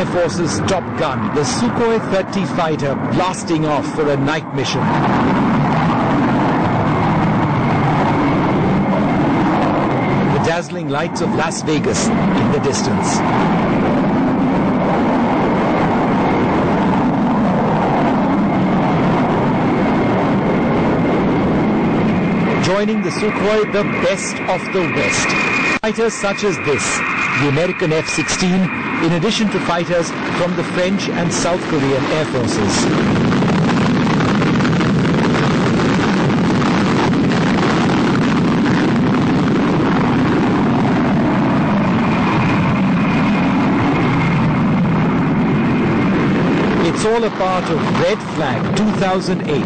Air Force's Top Gun, the Sukhoi 30 fighter blasting off for a night mission. The dazzling lights of Las Vegas in the distance. Joining the Sukhoi, the best of the West. Fighters such as this, the American F-16, in addition to fighters from the French and South Korean Air Forces. It's all a part of Red Flag 2008,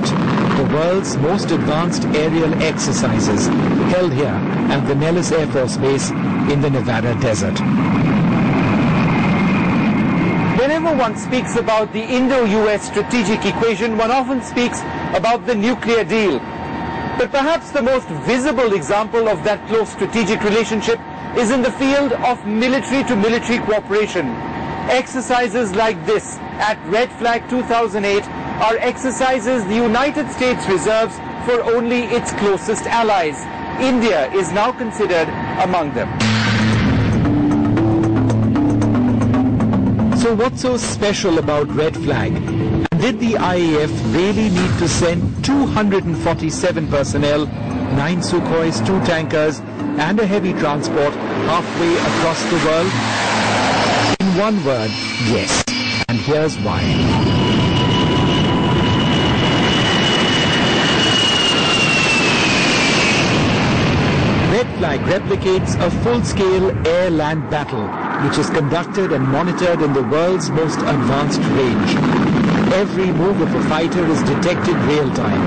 the world's most advanced aerial exercises held here at the Nellis Air Force Base in the Nevada desert. Whenever one speaks about the Indo-US strategic equation, one often speaks about the nuclear deal. But perhaps the most visible example of that close strategic relationship is in the field of military-to-military cooperation. Exercises like this at Red Flag 2008 are exercises the United States reserves for only its closest allies. India is now considered among them. So what's so special about Red Flag? Did the IAF really need to send 247 personnel, 9 Sukhois, 2 tankers and a heavy transport halfway across the world? In one word, yes. And here's why. Red Flag replicates a full-scale air-land battle which is conducted and monitored in the world's most advanced range. Every move of a fighter is detected real-time,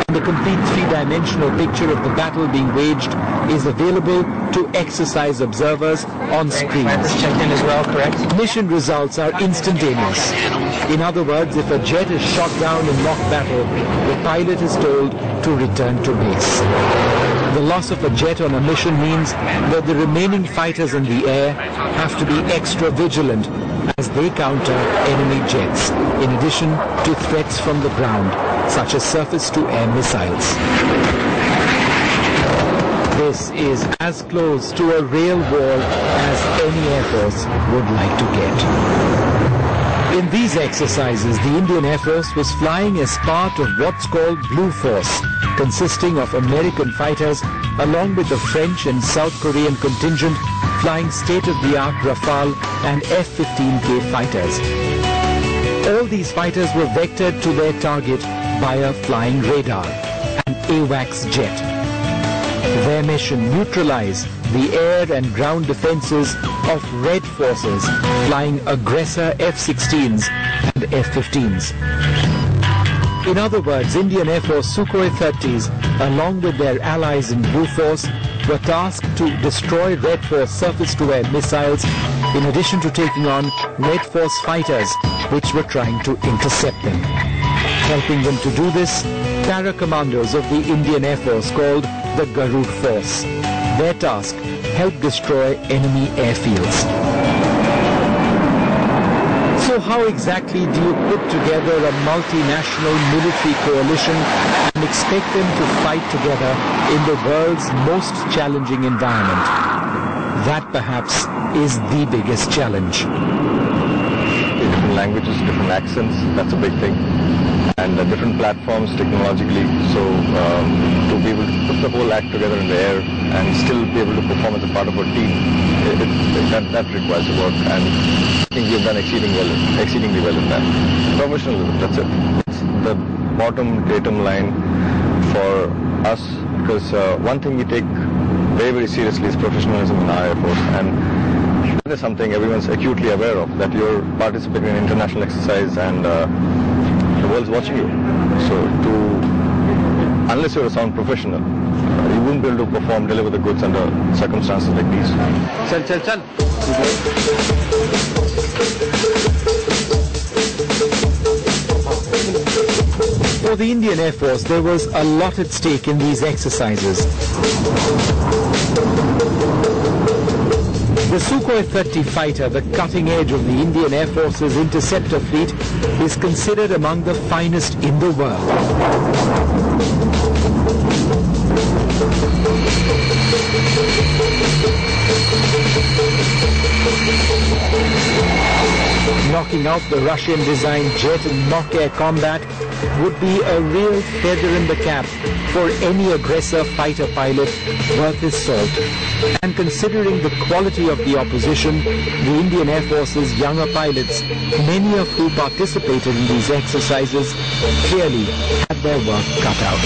and the complete three-dimensional picture of the battle being waged is available to exercise observers on screens. Checked in as well, correct? Mission results are instantaneous. In other words, if a jet is shot down in mock battle, the pilot is told to return to base. The loss of a jet on a mission means that the remaining fighters in the air have to be extra vigilant as they counter enemy jets, in addition to threats from the ground, such as surface-to-air missiles. This is as close to a real war as any Air Force would like to get. In these exercises, the Indian Air Force was flying as part of what's called Blue Force, consisting of American fighters along with the French and South Korean contingent flying state-of-the-art Rafale and F-15K fighters. All these fighters were vectored to their target by a flying radar, an AWACS jet. Their mission: neutralize the air and ground defenses of Red forces flying aggressor F-16s and F-15s. In other words, Indian Air Force Sukhoi 30s, along with their allies in Blue Force, were tasked to destroy Red Force surface-to-air missiles, in addition to taking on Red Force fighters, which were trying to intercept them. Helping them to do this, para-commandos of the Indian Air Force called the Garud Force. Their task: help destroy enemy airfields. So how exactly do you put together a multinational military coalition and expect them to fight together in the world's most challenging environment? That perhaps is the biggest challenge. Different languages, different accents, that's a big thing. And different platforms technologically, so to be able to put the whole act together in the air and still be able to perform as a part of a team, that requires work, and I think we've done exceedingly well in that. Professionalism, that's it. It's the bottom datum line for us, because one thing we take very, very seriously is professionalism in our Air Force, and that is something everyone's acutely aware of, that you're participating in international exercise and the world's watching you. So unless you're a sound professional, you wouldn't be able to perform, deliver the goods under circumstances like these. Chal. For the Indian Air Force, there was a lot at stake in these exercises. The Sukhoi 30 fighter, the cutting edge of the Indian Air Force's interceptor fleet, is considered among the finest in the world. Knocking out the Russian-designed jet in mock air combat would be a real feather in the cap for any aggressor fighter pilot worth his salt. And considering the quality of the opposition, the Indian Air Force's younger pilots, many of who participated in these exercises, clearly had their work cut out.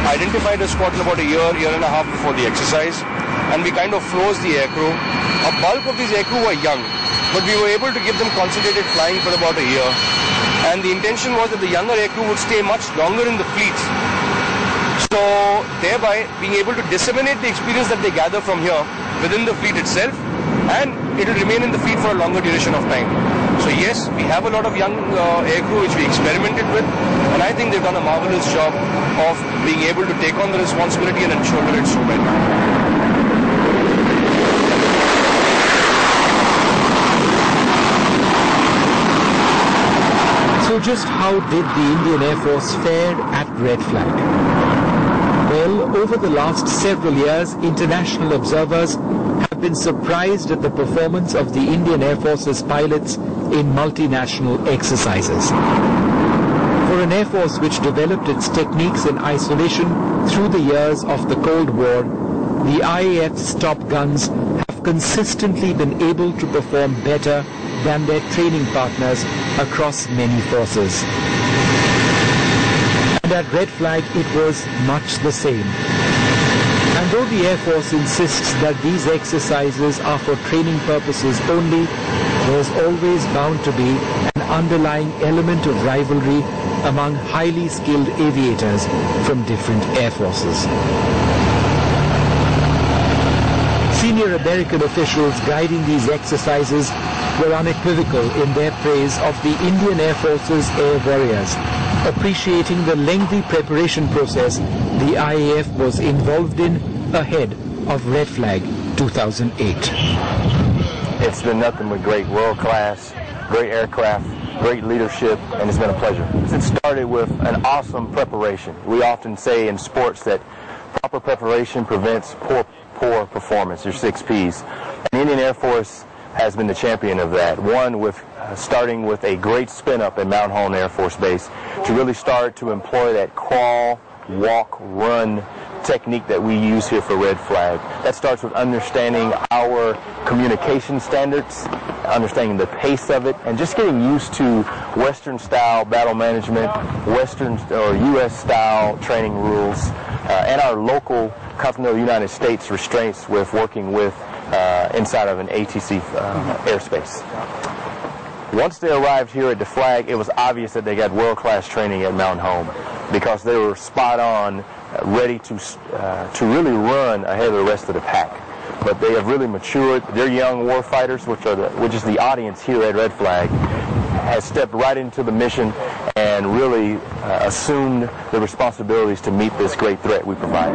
Identified a squadron about a year and a half before the exercise, and we kind of froze the aircrew. A bulk of these aircrew were young, but we were able to give them concentrated flying for about a year. And the intention was that the younger aircrew would stay much longer in the fleet. So thereby being able to disseminate the experience that they gather from here within the fleet itself, and it will remain in the fleet for a longer duration of time. So yes, we have a lot of young aircrew which we experimented with, and I think they've done a marvelous job of being able to take on the responsibility and shoulder it so well. So just how did the Indian Air Force fare at Red Flag? Well, over the last several years, international observers have been surprised at the performance of the Indian Air Force's pilots in multinational exercises. For an Air Force which developed its techniques in isolation through the years of the Cold War, the IAF's top guns have consistently been able to perform better than their training partners across many forces. And at Red Flag it was much the same. And though the Air Force insists that these exercises are for training purposes only, there's always bound to be an underlying element of rivalry among highly skilled aviators from different air forces. Senior American officials guiding these exercises were unequivocal in their praise of the Indian Air Force's air warriors, appreciating the lengthy preparation process the IAF was involved in ahead of Red Flag 2008. It's been nothing but great, world-class, great aircraft, great leadership, and it's been a pleasure. It started with an awesome preparation. We often say in sports that proper preparation prevents poor performance, your 6 Ps. And the Indian Air Force has been the champion of that. One, with starting with a great spin-up at Mount Holm Air Force Base to really start to employ that crawl, walk, run technique that we use here for Red Flag. That starts with understanding our communication standards, understanding the pace of it, and just getting used to Western-style battle management, Western or U.S.-style training rules, and our local continental United States restraints with working with inside of an ATC airspace. Once they arrived here at the Flag, it was obvious that they got world-class training at Mount Holm because they were spot on, ready to really run ahead of the rest of the pack. But they have really matured. Their young warfighters, which is the audience here at Red Flag, has stepped right into the mission and really assumed the responsibilities to meet this great threat we provide.